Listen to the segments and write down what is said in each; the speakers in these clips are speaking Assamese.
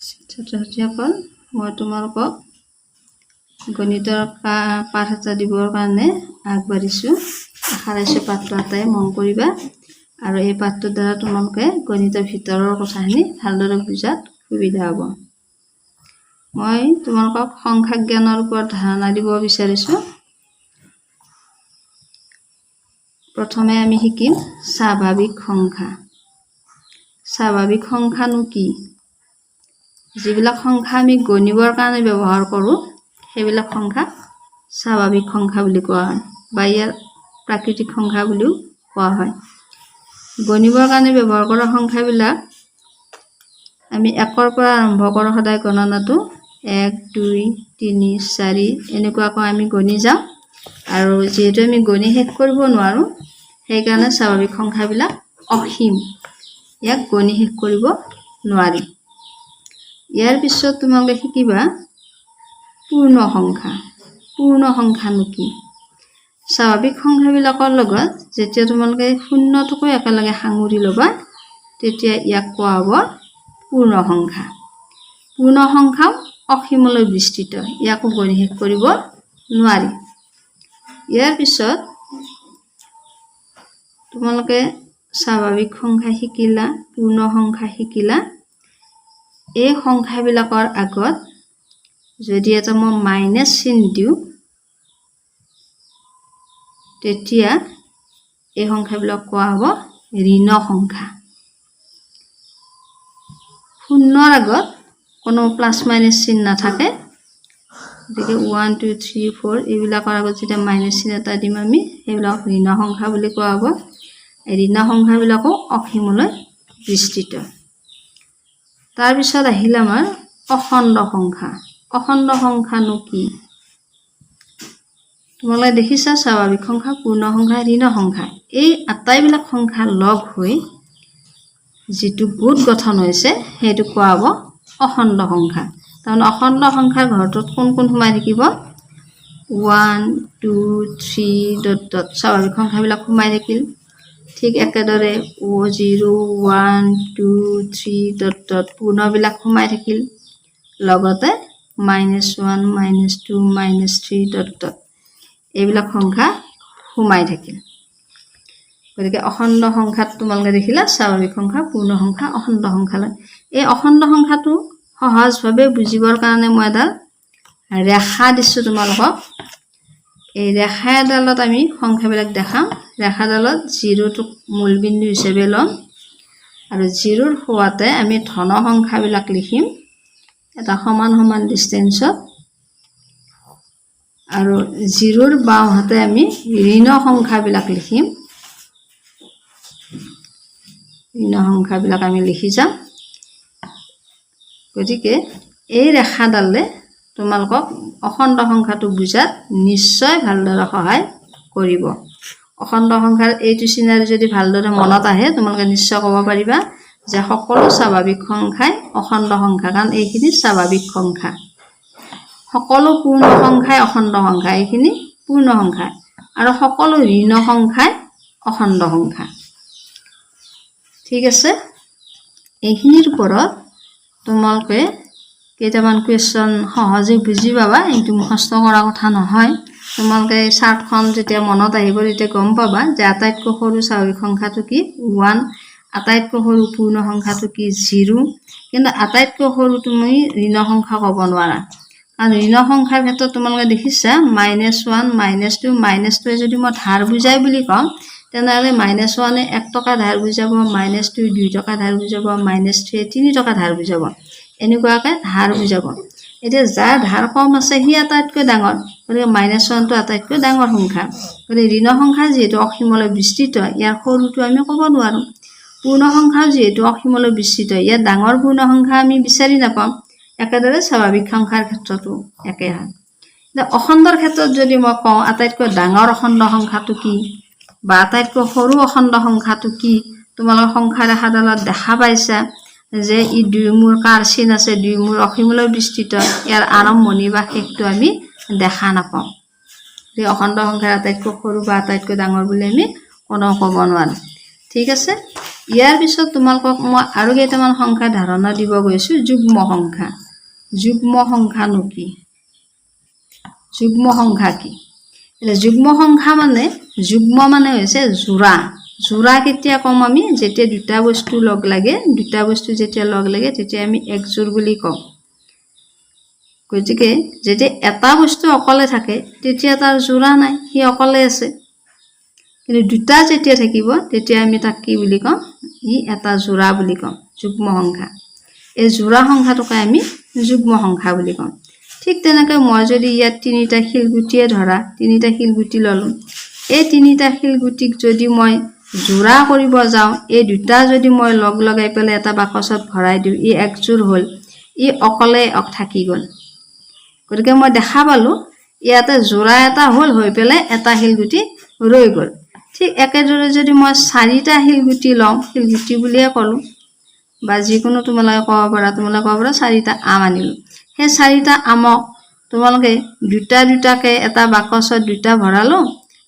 ছাত্ৰ-ছাত্ৰীসকল, মই তোমালোকক গণিতৰ পাঠ এটা দিবৰ কাৰণে আগবাঢ়িছোঁ। আশা ৰাখিছোঁ পাঠটো এটাই মন কৰিবা আৰু এই পাঠটোৰ দ্বাৰা তোমালোকে গণিতৰ ভিতৰৰ কথাখিনি ভালদৰে বুজাত সুবিধা হ'ব। মই তোমালোকক সংখ্যা জ্ঞানৰ ওপৰত ধাৰণা দিব বিচাৰিছোঁ। প্ৰথমে আমি শিকিম স্বাভাৱিক সংখ্যা। স্বাভাৱিক সংখ্যানো কি? যিবিলাক সংখ্যা আমি গণিবৰ কাৰণে ব্যৱহাৰ কৰোঁ সেইবিলাক সংখ্যা স্বাভাৱিক সংখ্যা বুলি কোৱা হয় বা ইয়াৰ প্ৰাকৃতিক সংখ্যা বুলিও কোৱা হয়। গণিবৰ কাৰণে ব্যৱহাৰ কৰা সংখ্যাবিলাক আমি 1ৰ পৰা আৰম্ভ কৰোঁ সদায় গণনাটো 1, 2, 3, 4 এনেকুৱাকৈ আমি গণি যাওঁ আৰু যিহেতু আমি গণি শেষ কৰিব নোৱাৰোঁ সেইকাৰণে স্বাভাৱিক সংখ্যাবিলাক অসীম, ইয়াক গণি শেষ কৰিব নোৱাৰি। ইয়াৰ পিছত তোমালোকে শিকিবা পূৰ্ণ সংখ্যা। পূৰ্ণ সংখ্যানো কি? স্বাভাৱিক সংখ্যাবিলাকৰ লগত যেতিয়া তোমালোকে শূন্যটোকো একেলগে সাঙুৰি ল'বা তেতিয়া ইয়াক কোৱা হ'ব পূৰ্ণ সংখ্যা। পূৰ্ণ সংখ্যাও অসীমলৈ বিস্তৃত, ইয়াকো গণি শেষ কৰিব নোৱাৰি। ইয়াৰ পিছত তোমালোকে স্বাভাৱিক সংখ্যা শিকিলা, পূৰ্ণ সংখ্যা শিকিলা। এই সংখ্যাবিলাকৰ আগত যদি এটা মই মাইনাছ চিন দিওঁ তেতিয়া এই সংখ্যাবিলাক কোৱা হ'ব ঋণ সংখ্যা। শূন্যৰ আগত কোনো প্লাছ মাইনাছ চিন নাথাকে, গতিকে 1, 2, 3, 4 এইবিলাকৰ আগত যেতিয়া মাইনাছ চিন এটা দিম আমি সেইবিলাক ঋণ সংখ্যা বুলি কোৱা হ'ব। ঋণ সংখ্যাবিলাকো অসীমলৈ বিস্তৃত। তাৰপিছত আহিল আমাৰ অখণ্ড সংখ্যা। অখণ্ড সংখ্যানো কি? তোমালোকে দেখিছা স্বাভাৱিক সংখ্যা, পূৰ্ণ সংখ্যা, ঋণ সংখ্যা এই আটাইবিলাক সংখ্যা লগ হৈ যিটো গোট গঠন হৈছে সেইটো কোৱা হ'ব অখণ্ড সংখ্যা। তাৰমানে অখণ্ড সংখ্যাৰ ঘৰটোত কোন কোন সোমাই থাকিব? 1, 2, 3 ... স্বাভাৱিক সংখ্যাবিলাক সোমাই থাকিল। ঠিক একেদৰে 0, 1, 2, 3 ... পূৰ্ণবিলাক সোমাই থাকিল। লগতে -1, -2, -3 ... এইবিলাক সংখ্যা সোমাই থাকিল। গতিকে অখণ্ড সংখ্যাত তোমালোকে দেখিলা স্বাভাৱিক সংখ্যা, পূৰ্ণ সংখ্যা, অখণ্ড সংখ্যালৈ। এই অখণ্ড সংখ্যাটো সহজভাৱে বুজিবৰ কাৰণে মই এডাল ৰেখা দিছোঁ তোমালোকক। এই ৰেখা এডালত আমি সংখ্যাবিলাক দেখাম। ৰেখাডালত 0টোক মূলবিন্দু হিচাপে ল'ম আৰু 0ৰ সোঁৱাতে আমি ধন সংখ্যাবিলাক লিখিম এটা সমান সমান ডিষ্টেঞ্চত আৰু 0ৰ বাওঁহাতে আমি ঋণ সংখ্যাবিলাক লিখিম। ঋণ সংখ্যাবিলাক আমি লিখি যাম। গতিকে এই ৰেখাডালে তোমালোকক অখণ্ড সংখ্যাটো বুজাত নিশ্চয় ভালদৰে সহায় কৰিব। অখণ্ড সংখ্যাৰ এইটো চিনাৰী যদি ভালদৰে মনত আহে তোমালোকে নিশ্চয় ক'ব পাৰিবা যে সকলো স্বাভাৱিক সংখ্যাই অখণ্ড সংখ্যা, কাৰণ এইখিনি স্বাভাৱিক সংখ্যা। সকলো পূৰ্ণ সংখ্যাই অখণ্ড সংখ্যা, এইখিনি পূৰ্ণ সংখ্যা আৰু সকলো ঋণ সংখ্যাই অখণ্ড সংখ্যা। ঠিক আছে, এইখিনিৰ ওপৰত তোমালোকে কেইটামান কুৱেশ্যন সহজে বুজি পাবা। এইটো মুখস্থ কৰা কথা নহয়। তোমালোকে এই চাৰ্টখন যেতিয়া মনত আহিব তেতিয়া গম পাবা যে আটাইতকৈ সৰু স্বাভাৱিক সংখ্যাটো কি 1, আটাইতকৈ সৰু পূৰ্ণ সংখ্যাটো কি 0, কিন্তু আটাইতকৈ সৰু তুমি ঋণ সংখ্যা ক'ব নোৱাৰা। কাৰণ ঋণ সংখ্যাৰ ক্ষেত্ৰত তোমালোকে দেখিছা -1, -2, -2 যদি মই ধাৰ বুজাই বুলি কওঁ তেনেহ'লে -1 1 টকা ধাৰ বুজাব, -2 2 টকা ধাৰ বুজাব, -3 3 টকা ধাৰ বুজাব, এনেকুৱাকৈ ধাৰ বুজাব। এতিয়া যাৰ ধাৰ কম আছে সি আটাইতকৈ ডাঙৰ, গতিকে -1টো আটাইতকৈ ডাঙৰ সংখ্যা। গতিকে ঋণ সংখ্যা যিহেতু অসীমলৈ বিস্তৃত ইয়াৰ সৰুটো আমি ক'ব নোৱাৰোঁ। পূৰ্ণ সংখ্যাও যিহেতু অসীমলৈ বিস্তৃত ইয়াৰ ডাঙৰ পূৰ্ণ সংখ্যা আমি বিচাৰি নাপাম। একেদৰে স্বাভাৱিক সংখ্যাৰ ক্ষেত্ৰতো একে হয়। এতিয়া অখণ্ডৰ ক্ষেত্ৰত যদি মই কওঁ আটাইতকৈ ডাঙৰ অখণ্ড সংখ্যাটো কি বা আটাইতকৈ সৰু অখণ্ড সংখ্যাটো কি, তোমালোকে সংখ্যা ৰেখাডালত দেখা পাইছা যে ই 2 মূৰ কাৰ চিন আছে, 2 মূৰ অসীমলৈ বিস্তৃত, ইয়াৰ আৰম্ভণি বা শেষটো আমি দেখা নাপাওঁ। এই অখণ্ড সংখ্যাৰ আটাইতকৈ সৰু বা আটাইতকৈ ডাঙৰ বুলি আমি কোনো ক'ব নোৱাৰোঁ। ঠিক আছে। ইয়াৰ পিছত তোমালোকক মই আৰু কেইটামান সংখ্যা ধাৰণা দিব গৈছোঁ যুগ্ম সংখ্যা। যুগ্ম সংখ্যানো কি? যুগ্ম সংখ্যা কি? যুগ্ম সংখ্যা মানে যুগ্ম মানে হৈছে যোৰা। যোৰা কেতিয়া কম আমি? যেতিয়া দুটা বস্তু লগ লাগে, দুটা বস্তু যেতিয়া লগ লাগে তেতিয়া আমি একযোৰ বুলি কওঁ। গতিকে যেতিয়া এটা বস্তু অকলে থাকে তেতিয়া তাৰ যোৰা নাই, সি অকলে আছে। কিন্তু দুটা যেতিয়া থাকিব তেতিয়া আমি তাক কি বুলি কওঁ? ই এটা যোৰা বুলি কওঁ, যুগ্ম সংখ্যা। এই যোৰা সংখ্যাটোকে আমি যুগ্ম সংখ্যা বুলি কওঁ। ঠিক তেনেকৈ মই যদি ইয়াত তিনিটা শিলগুটিয়ে ধৰা, তিনিটা শিলগুটি ল'লোঁ, এই তিনিটা শিলগুটিক যদি মই যোৰা কৰিব যাওঁ, এই দুটা যদি মই লগ লগাই পেলাই এটা বাকচত ভৰাই দিওঁ, ই একযোৰ হ'ল, ই অকলে থাকি গ'ল। গতিকে মই দেখা পালোঁ ইয়াতে যোৰা এটা হ'ল, হৈ পেলাই এটা শিলগুটি ৰৈ গ'ল। ঠিক একেদৰে যদি মই চাৰিটা শিলগুটি লওঁ, শিলগুটি বুলিয়ে ক'লোঁ বা যিকোনো তোমালোকে ক'ব পাৰা চাৰিটা আম আনিলোঁ। সেই চাৰিটা আমক তোমালোকে দুটা দুটাকৈ এটা বাকচত দুটা ভৰালোঁ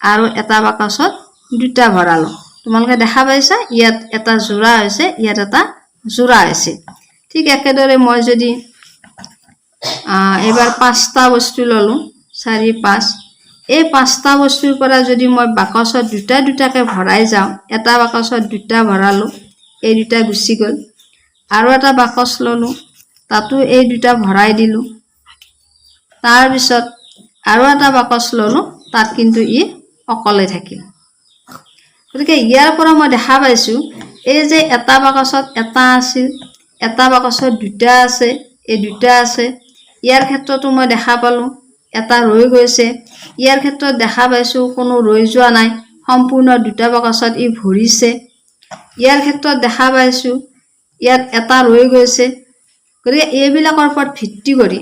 আৰু এটা বাকচত দুটা ভৰালোঁ। তোমালোকে দেখা পাইছা ইয়াত এটা যোৰা হৈছে, ইয়াত এটা যোৰা হৈছে। ঠিক একেদৰে মই যদি এবাৰ 5টা বস্তু ল'লোঁ, 4, 5, এই 5টা বস্তুৰ পৰা যদি মই বাকচত দুটা দুটাকৈ ভৰাই যাওঁ, এটা বাকচত দুটা ভৰালোঁ, এই দুটা গুচি গ'ল। আৰু এটা বাকচ ল'লোঁ, তাতো এই দুটা ভৰাই দিলোঁ। তাৰপিছত আৰু এটা বাকচ ল'লোঁ, তাত কিন্তু ই অকলে থাকিল। গতিকে ইয়াৰ পৰা মই দেখা পাইছোঁ এই যে এটা বাকচত এটা আছিল, এটা বাকচত দুটা আছে, এই দুটা আছে। ইয়াৰ ক্ষেত্ৰতো মই দেখা পালোঁ এটা ৰৈ গৈছে। ইয়াৰ ক্ষেত্ৰত দেখা পাইছোঁ কোনো ৰৈ যোৱা নাই, সম্পূৰ্ণ দুটা বাকচত ই ভৰিছে। ইয়াৰ ক্ষেত্ৰত দেখা পাইছোঁ ইয়াত এটা ৰৈ গৈছে। গতিকে এইবিলাকৰ ওপৰত ভিত্তি কৰি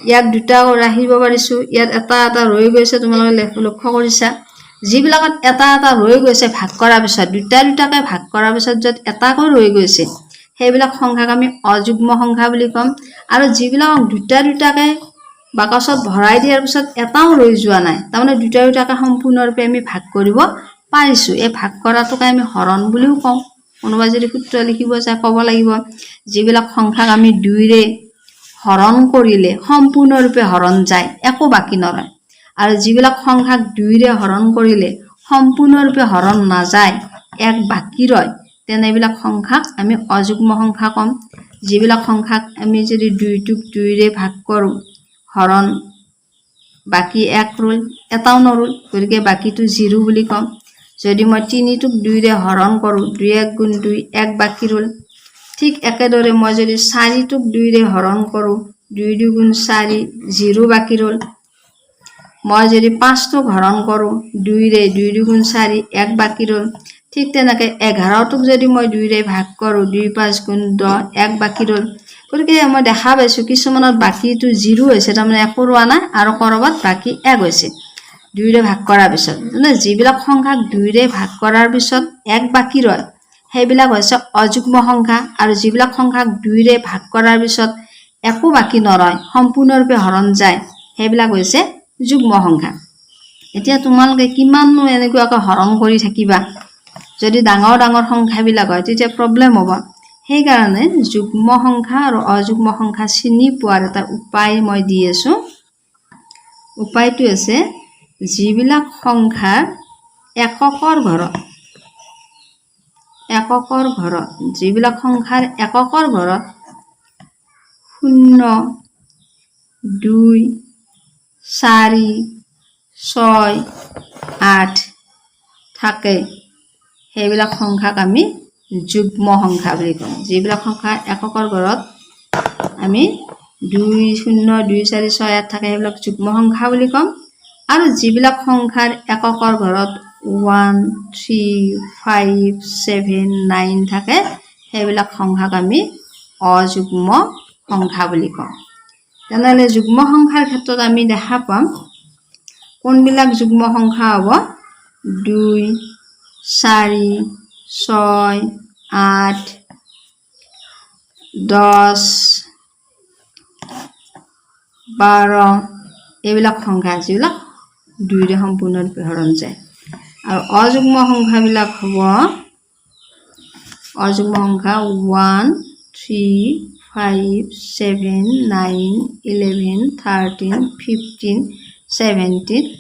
ইয়াক দুটা ৰাখিব পাৰিছোঁ, ইয়াত এটা এটা ৰৈ গৈছে, তোমালোকে লক্ষ্য কৰিছা। যিবিলাকত এটা এটা ৰৈ গৈছে ভাগ কৰাৰ পিছত, দুটা দুটাকৈ ভাগ কৰাৰ পিছত য'ত এটাকৈ ৰৈ গৈছে, সেইবিলাক সংখ্যাক আমি অযুগ্ম সংখ্যা বুলি ক'ম। আৰু যিবিলাকক দুটা দুটাকৈ বাকচত ভৰাই দিয়াৰ পিছত এটাও ৰৈ যোৱা নাই, তাৰমানে দুটা দুটাকৈ সম্পূৰ্ণৰূপে আমি ভাগ কৰিব পাৰিছোঁ, এই ভাগ কৰাটোকে আমি হৰণ বুলিও কওঁ। কোনোবাই যদি সূত্ৰ লিখিব যায় ক'ব লাগিব যিবিলাক সংখ্যাক আমি 2ৰে হৰণ কৰিলে সম্পূৰ্ণৰূপে হৰণ যায়, একো বাকী নৰয়, আৰু যিবিলাক সংখ্যাক 2ৰে হৰণ কৰিলে সম্পূৰ্ণৰূপে হৰণ নাযায়, এক বাকী ৰয়, তেনেবিলাক সংখ্যাক আমি অযুগ্ম সংখ্যা ক'ম। যিবিলাক সংখ্যাক আমি যদি 2টোক 2ৰে ভাগ কৰোঁ, হৰণ বাকী 1 ৰ'ল, এটাও নৰ'ল, গতিকে বাকীটো 0 বুলি ক'ম। যদি মই 3টোক 2ৰে হৰণ কৰোঁ, 2 1 গুণ 2, 1 বাকী ৰ'ল। ঠিক একেদৰে মই যদি 4টোক 2ৰে হৰণ কৰোঁ, 2 2 গুণ 4, 0 বাকী ৰ'ল। মই যদি 5টোক হৰণ কৰোঁ 2ৰে, 2 2 গুণ 4, 1 বাকী ৰ'ল। ঠিক তেনেকৈ 11টোক যদি মই 2ৰে ভাগ কৰোঁ, 2 5 গুণ 10, 1 বাকী ৰ'ল। গতিকে মই দেখা পাইছোঁ কিছুমানত বাকীটো 0 হৈছে, তাৰমানে একো ৰোৱা নাই, আৰু ক'ৰবাত বাকী 1 হৈছে 2ৰে ভাগ কৰাৰ পিছত। মানে যিবিলাক সংখ্যাক 2ৰে ভাগ কৰাৰ পিছত 1 বাকী ৰয় সেইবিলাক হৈছে অযুগ্ম সংখ্যা, আৰু যিবিলাক সংখ্যাক 2ৰে ভাগ কৰাৰ পিছত একো বাকী নৰয়, সম্পূৰ্ণৰূপে হৰণ যায়, সেইবিলাক হৈছে যুগ্ম সংখ্যা। এতিয়া তোমালোকে কিমাননো এনেকুৱাকৈ হৰণ কৰি থাকিবা? যদি ডাঙৰ ডাঙৰ সংখ্যাবিলাক হয় তেতিয়া প্ৰব্লেম হ'ব। সেইকাৰণে যুগ্ম সংখ্যা আৰু অযুগ্ম সংখ্যা চিনি পোৱাৰ এটা উপায় মই দি আছোঁ। উপায়টো আছে যিবিলাক সংখ্যাৰ এককৰ ঘৰত, যিবিলাক সংখ্যাৰ এককৰ ঘৰত 0, 2, 4, 6, 8 থাকে, সেইবিলাক সংখ্যাক আমি যুগ্ম সংখ্যা বুলি কওঁ। যিবিলাক সংখ্যা এককৰ ঘৰত আমি 2, 0, 2, 4, 6, 8 থাকে সেইবিলাক যুগ্ম সংখ্যা বুলি ক'ম। আৰু যিবিলাক সংখ্যাৰ এককৰ ঘৰত 1, 3, 5, 7, 9 থাকে সেইবিলাক সংখ্যাক আমি অযুগ্ম সংখ্যা বুলি কওঁ। তেনেহ'লে যুগ্ম সংখ্যাৰ ক্ষেত্ৰত আমি দেখা পাম কোনবিলাক যুগ্ম সংখ্যা হ'ব? 2, 4, 6, 8, 10, 12 এইবিলাক সংখ্যা যিবিলাক 2ৰে সম্পূৰ্ণৰূপে হৰণ যায়। আৰু অযুগ্ম সংখ্যাবিলাক হ'ব অযুগ্ম সংখ্যা 1 3 5 7 9 11 13 15 17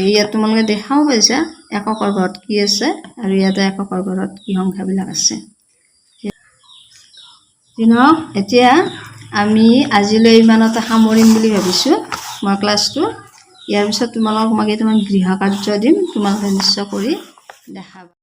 ইয়াত তোমালোকে দেখাও পাইছা এককৰ ঘৰত কি আছে আৰু ইয়াতে এককৰ ঘৰত কি সংখ্যাবিলাক আছে এতিয়া আমি আজিলৈ ইমানতে সামৰিম বুলি ভাবিছোঁ মই ক্লাছটো ইয়াৰ পিছত তোমালোকক মই গৃহ কাৰ্য দিম তোমালোকে নিশ্চয় কৰি দেখাবা